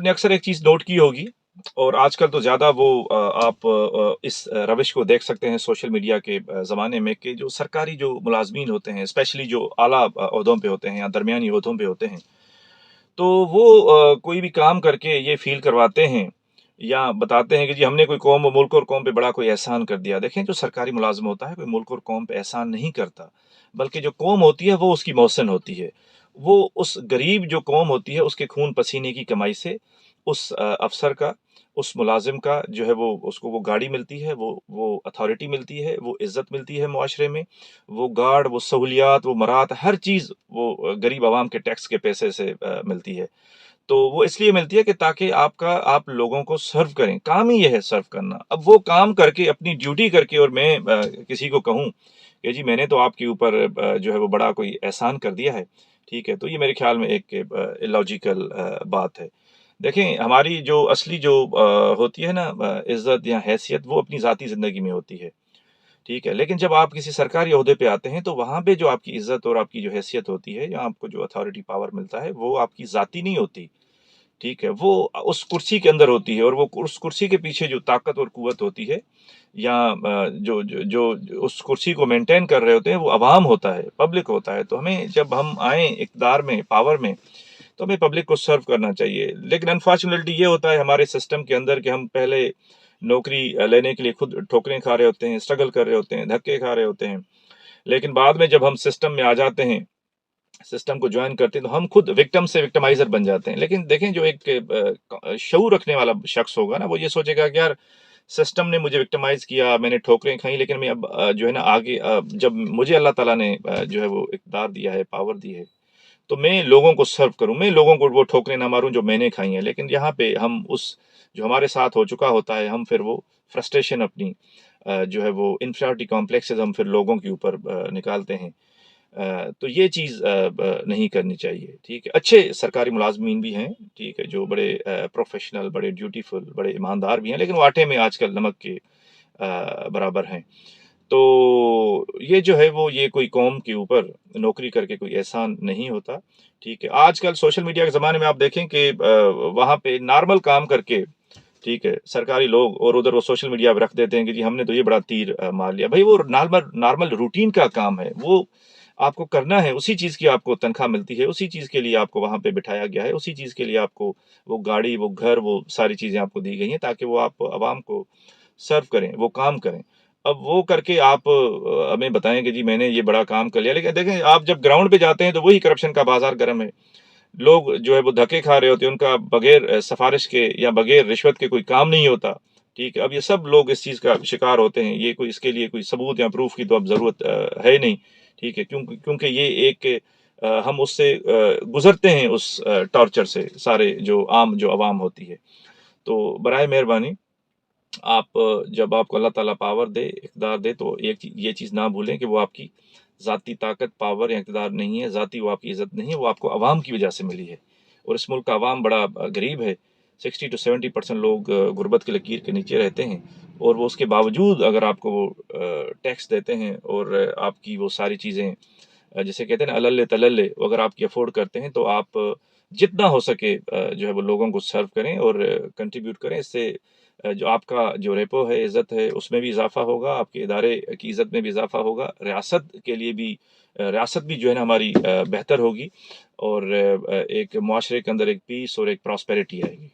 आपने अक्सर एक चीज़ नोट की होगी और आजकल तो ज़्यादा वो आप इस रविश को देख सकते हैं सोशल मीडिया के ज़माने में कि जो सरकारी जो मुलाज़मीन होते हैं, स्पेशली जो आला ओहदों पे होते हैं या दरमियानी ओहदों पे होते हैं, तो वो कोई भी काम करके ये फ़ील करवाते हैं या बताते हैं कि जी हमने कोई कौम मुल्क और कौम पे बड़ा कोई एहसान कर दिया। देखें जो सरकारी मुलाज़िम होता है, कोई मुल्क और कौम पे एहसान नहीं करता, बल्कि जो कौम होती है वो उसकी मौसन होती है। वो उस गरीब जो कौम होती है उसके खून पसीने की कमाई से उस अफ़सर का, उस मुलाज़िम का जो है वो उसको वो गाड़ी मिलती है, वो अथॉरिटी मिलती है, वो इज़्ज़त मिलती है मुआशरे में, वो गार्ड, वो सहूलियात, वो मराहत, हर चीज़ वो गरीब आवाम के टैक्स के पैसे से मिलती है। तो वो इसलिए मिलती है कि ताकि आप लोगों को सर्व करें, काम ही ये है सर्व करना। अब वो काम करके अपनी ड्यूटी करके और मैं किसी को कहूँ कि जी मैंने तो आपके ऊपर जो है वो बड़ा कोई एहसान कर दिया है, ठीक है? तो ये मेरे ख़्याल में एक इलॉजिकल बात है। देखें हमारी जो असली जो होती है ना इज़्ज़त या हैसियत वो अपनी ज़ाती ज़िंदगी में होती है, ठीक है? लेकिन जब आप किसी सरकारी ओहदे पे आते हैं तो वहाँ पे जो आपकी इज़्ज़त और आपकी जो हैसियत होती है या आपको जो अथॉरिटी पावर मिलता है वो आपकी ज़ाती नहीं होती। ठीक है, वो उस कुर्सी के अंदर होती है और वो उस कुर्सी के पीछे जो ताकत और क़ुव्वत होती है या जो उस कुर्सी को मेंटेन कर रहे होते हैं, वो अवाम होता है, पब्लिक होता है। तो हमें जब हम आएँ इक़्तिदार में, पावर में, तो हमें पब्लिक को सर्व करना चाहिए। लेकिन अनफॉर्चुनेटली ये होता है हमारे सिस्टम के अंदर कि हम पहले नौकरी लेने के लिए खुद ठोकरें खा रहे होते हैं, स्ट्रगल कर रहे होते हैं, धक्के खा रहे होते हैं। लेकिन बाद में जब हम सिस्टम में आ जाते हैं, सिस्टम को जॉइन करते हैं तो हम खुद विक्टिम से विक्टिमाइज़र बन जाते हैं। लेकिन देखें जो एक शऊर रखने वाला शख्स होगा ना, वो ये सोचेगा कि यार सिस्टम ने मुझे विक्टिमाइज़ किया, मैंने ठोकरें खाई लेकिन मैं अब जो है ना आगे जब मुझे अल्लाह ताला ने जो है वो इक़्तिदार दिया है, पावर दी है, तो मैं लोगों को सर्व करूँ, मैं लोगों को वो ठोकरें ना मारूँ जो मैंने खाई हैं। लेकिन यहाँ पे हम उस जो हमारे साथ हो चुका होता है, हम फिर वो फ्रस्ट्रेशन अपनी जो है वो इन्फीरियॉरिटी कॉम्प्लेक्सेस हम फिर लोगों के ऊपर निकालते हैं। तो ये चीज़ नहीं करनी चाहिए, ठीक है। अच्छे सरकारी मुलाज़मीन भी हैं, ठीक है, जो बड़े प्रोफ़ेशनल, बड़े ड्यूटीफुल, बड़े ईमानदार भी हैं, लेकिन वो आटे में आजकल नमक के बराबर हैं। तो ये जो है वो ये कोई कौम के ऊपर नौकरी करके कोई एहसान नहीं होता, ठीक है। आजकल सोशल मीडिया के ज़माने में आप देखें कि वहाँ पे नॉर्मल काम करके, ठीक है, सरकारी लोग और उधर वो सोशल मीडिया पे रख देते हैं कि जी हमने तो ये बड़ा तीर मार लिया। भई वो नॉर्मल नॉर्मल रूटीन का काम है, वो आपको करना है, उसी चीज़ की आपको तनख्वाह मिलती है, उसी चीज़ के लिए आपको वहाँ पे बिठाया गया है, उसी चीज़ के लिए आपको वो गाड़ी, वो घर, वो सारी चीज़ें आपको दी गई हैं ताकि वो आप अवाम को सर्व करें, वो काम करें। अब वो करके आप हमें बताएँ कि जी मैंने ये बड़ा काम कर लिया, लेकिन देखें आप जब ग्राउंड पे जाते हैं तो वही करप्शन का बाज़ार गर्म है। लोग जो है वो धक्के खा रहे होते हैं, उनका बगैर सिफ़ारिश के या बगैर रिश्वत के कोई काम नहीं होता, ठीक है। अब ये सब लोग इस चीज़ का शिकार होते हैं, ये कोई इसके लिए कोई सबूत या प्रूफ़ की तो अब ज़रूरत है नहीं, ठीक है। क्योंकि ये एक हम उससे गुज़रते हैं उस टॉर्चर से, सारे जो आम जो अवाम होती है। तो बराए मेहरबानी आप जब आपको अल्लाह ताला पावर दे, इक़्तिदार दे तो ये चीज़ ना भूलें कि वो आपकी ज़ाती ताकत, पावर या इक़्तिदार नहीं है, ज़ाती वो आपकी इज़्ज़त नहीं है, वो आपको अवाम की वजह से मिली है। और इस मुल्क का अवाम बड़ा गरीब है, 60 टू 70% लोग गुर्बत की लकीर के नीचे रहते हैं और वो उसके बावजूद अगर आपको वो टैक्स देते हैं और आपकी वो सारी चीज़ें जिसे कहते हैं ना अल्ल तलल्ले अगर आपकी अफ़ोर्ड करते हैं तो आप जितना हो सके जो है वो लोगों को सर्व करें और कंट्रीब्यूट करें। इससे जो आपका जो रेपो है, इज़्ज़त है, उसमें भी इज़ाफ़ा होगा, आपके इदारे की इज़्ज़त में भी इज़ाफ़ा होगा, रियासत के लिए भी रियासत भी जो है ना हमारी बेहतर होगी और एक मुआशरे के अंदर एक पीस और एक प्रॉस्पेरिटी आएगी।